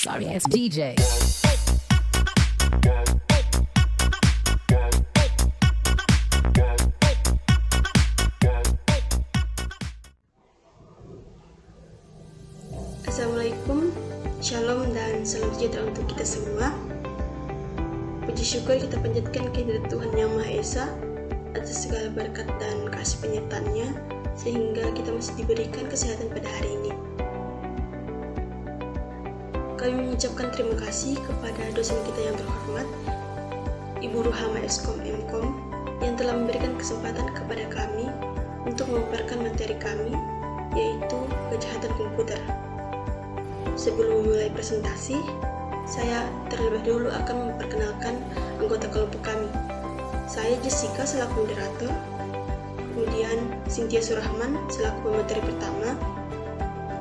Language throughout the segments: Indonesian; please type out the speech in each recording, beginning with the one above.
Sorry ass DJ. Assalamualaikum, Shalom dan salam sejahtera untuk kita semua. Puji syukur kita panjatkan kehadirat Tuhan Yang Maha Esa atas segala berkat dan kasih penyertaan-Nya sehingga kita masih diberikan kesehatan pada hari ini. Kami mengucapkan terima kasih kepada dosen kita yang terhormat, Ibu Ruhama Eskom Mkom, yang telah memberikan kesempatan kepada kami untuk memaparkan materi kami, yaitu kejahatan komputer. Sebelum memulai presentasi, saya terlebih dahulu akan memperkenalkan anggota kelompok kami. Saya Jessica selaku moderator, kemudian Cynthia Surahman selaku pemateri pertama,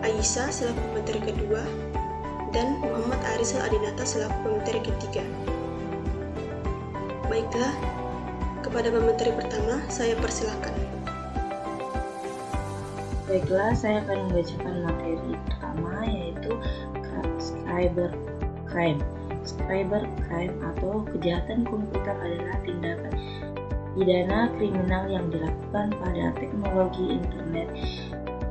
Aisyah selaku pemateri kedua, dan Muhammad Arisal Adinata selaku pemateri ketiga. Baiklah, kepada pemateri pertama saya persilakan. Baiklah, saya akan membacakan materi pertama, yaitu cybercrime. Cybercrime atau kejahatan komputer adalah tindakan pidana kriminal yang dilakukan pada teknologi internet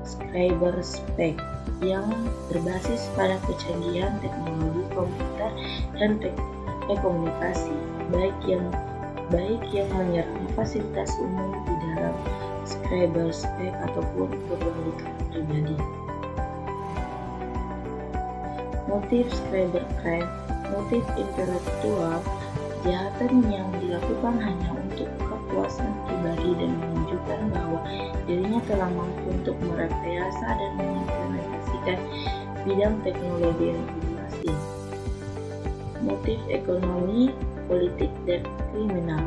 cyberspace yang berbasis pada kecanggihan teknologi komputer dan telekomunikasi, baik yang menyerang fasilitas umum di dalam cyberspace ataupun kepemilikan pribadi. Motif cybercrime, motif intelektual, kejahatan yang dilakukan hanya untuk kepuasan pribadi dan menunjukkan bahwa dirinya telah mampu untuk merekayasa dan mengimplementasikan bidang teknologi informasi. Motif ekonomi, politik, dan kriminal,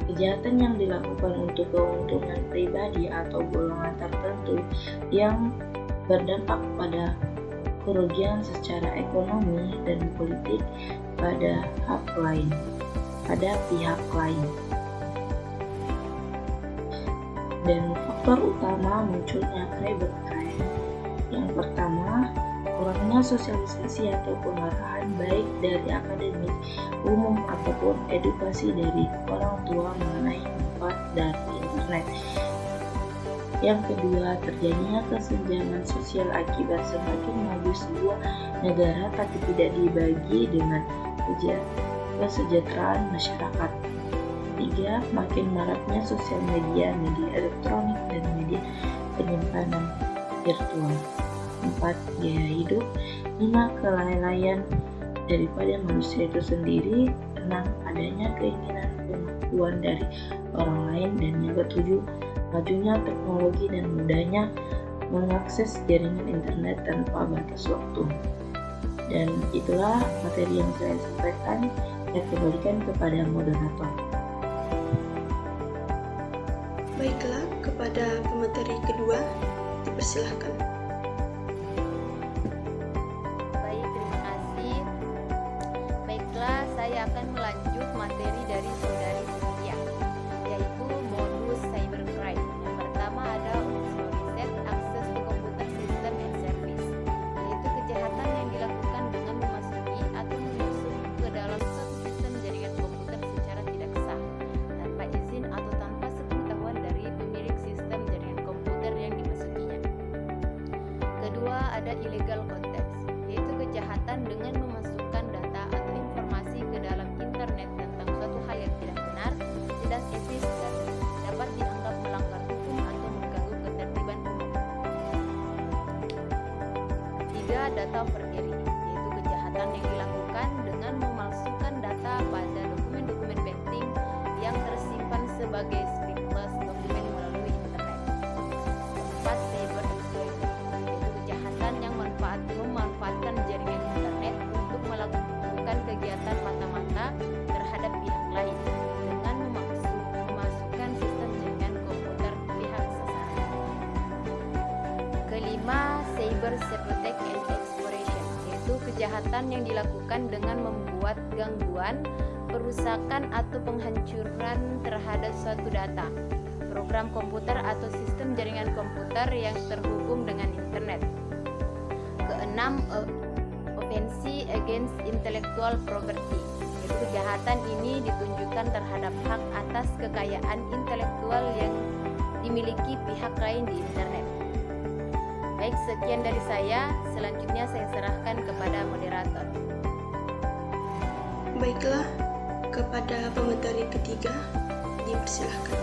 kejahatan yang dilakukan untuk keuntungan pribadi atau golongan tertentu yang berdampak pada kerugian secara ekonomi dan politik pada pihak lain. Dan faktor utama munculnya cybercrime, yang pertama, kurangnya sosialisasi atau pengarahan baik dari akademik umum ataupun edukasi dari orang tua mengenai manfaat dari internet. Yang kedua, terjadinya kesenjangan sosial akibat semakin maju sebuah negara tapi tidak dibagi dengan kesejahteraan masyarakat. Tiga, makin maraknya sosial media, media elektronik, dan media penyimpanan virtual. Empat, gaya hidup. Lima, kelalaian daripada manusia itu sendiri. Enam, adanya keinginan pengakuan dari orang lain. Dan yang ketujuh, majunya teknologi dan mudahnya mengakses jaringan internet tanpa batas waktu. Dan itulah materi yang saya sampaikan. Saya kembalikan kepada moderator. Baiklah, kepada pemateri kedua dipersilahkan. Baik, terima kasih. Baiklah, saya akan melanjut materi dari saudari Cynthia, yaitu modus cybercrime. Yang pertama ada unsur riset akses to computer system and service, yaitu kejahatan yang dilakukan dengan memasuki atau menyusup ke dalam suatu sistem jaringan komputer secara tidak sah, tanpa izin atau tanpa sepengetahuan dari pemilik sistem jaringan komputer yang dimasukinya. Kedua, ada illegal content, yaitu kejahatan dengan memasukkan data atau informasi ke dalam internet tentang suatu hal yang tidak benar, tidak etis, dan dapat dianggap melanggar hukum atau mengganggu ketertiban umum. Ketiga, data forgery, yaitu kejahatan yang dilakukan dengan memalsukan data pada dokumen-dokumen penting yang tersimpan sebagai scriptless dokumen melalui internet. Keempat, cyber exploitation, yaitu kejahatan yang memanfaatkan jaringan internet untuk melakukan kegiatan mata-mata terhadap pihak lain dengan memasukkan sistem jaringan komputer pihak sasaran. Kelima, cyber sabotage and exploration, yaitu kejahatan yang dilakukan dengan membuat gangguan, perusakan atau penghancuran terhadap suatu data, program komputer atau sistem jaringan komputer yang terhubung dengan internet. Keenam, offensive Conspiracy Against Intellectual Property. Yaitu kejahatan ini ditunjukkan terhadap hak atas kekayaan intelektual yang dimiliki pihak lain di internet. Baik, sekian dari saya. Selanjutnya saya serahkan kepada moderator. Baiklah, kepada pemateri ketiga, dipersilahkan.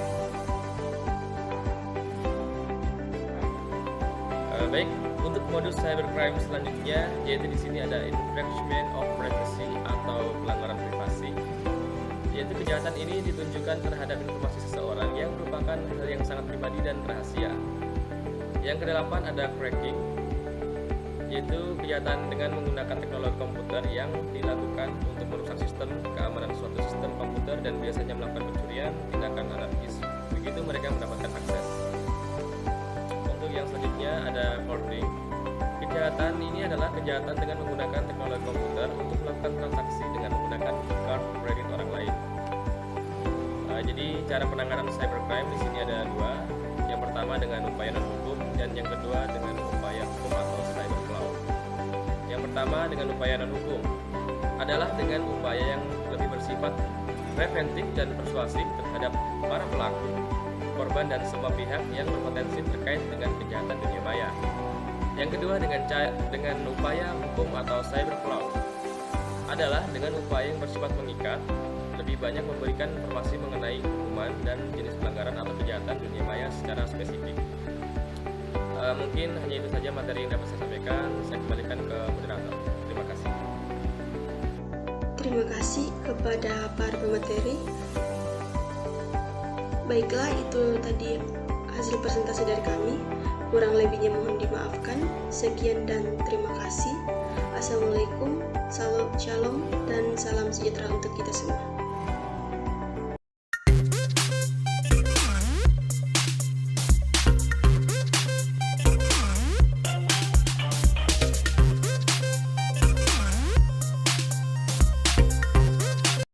Baik, untuk modus cybercrime selanjutnya, yaitu di sini ada infringement of privacy atau pelanggaran privasi. Yaitu kejahatan ini ditunjukkan terhadap informasi seseorang yang merupakan hal yang sangat pribadi dan rahasia. Yang kedelapan ada cracking, yaitu kejahatan dengan menggunakan teknologi komputer yang dilakukan untuk merusak sistem keamanan suatu sistem komputer dan biasanya melakukan pencurian, tindakan anarkis. Begitu mereka mendapatkan akses. Untuk yang selanjutnya ada forging. Kejahatan ini adalah kejahatan dengan menggunakan teknologi komputer untuk melakukan transaksi dengan menggunakan kartu kredit orang lain. Jadi cara penanganan cybercrime di sini ada dua. Yang pertama dengan upaya non hukum dan yang kedua dengan upaya hukum atau cyberclaw. Yang pertama dengan upaya non hukum adalah dengan upaya yang lebih bersifat preventif dan persuasif terhadap para pelaku, korban dan semua pihak yang berpotensi terkait dengan kejahatan dunia maya. Yang kedua dengan upaya hukum atau cyberclaw adalah dengan upaya yang bersifat mengikat, lebih banyak memberikan informasi mengenai hukuman dan jenis pelanggaran atau kejahatan dunia maya secara spesifik. Mungkin hanya itu saja materi yang dapat saya sampaikan. Saya kembalikan ke moderator. Terima kasih. Terima kasih kepada para pemateri. Baiklah, itu tadi hasil presentasi dari kami. Kurang lebihnya mohon dimaafkan. Sekian dan terima kasih. Assalamualaikum, shalom, dan salam sejahtera untuk kita semua.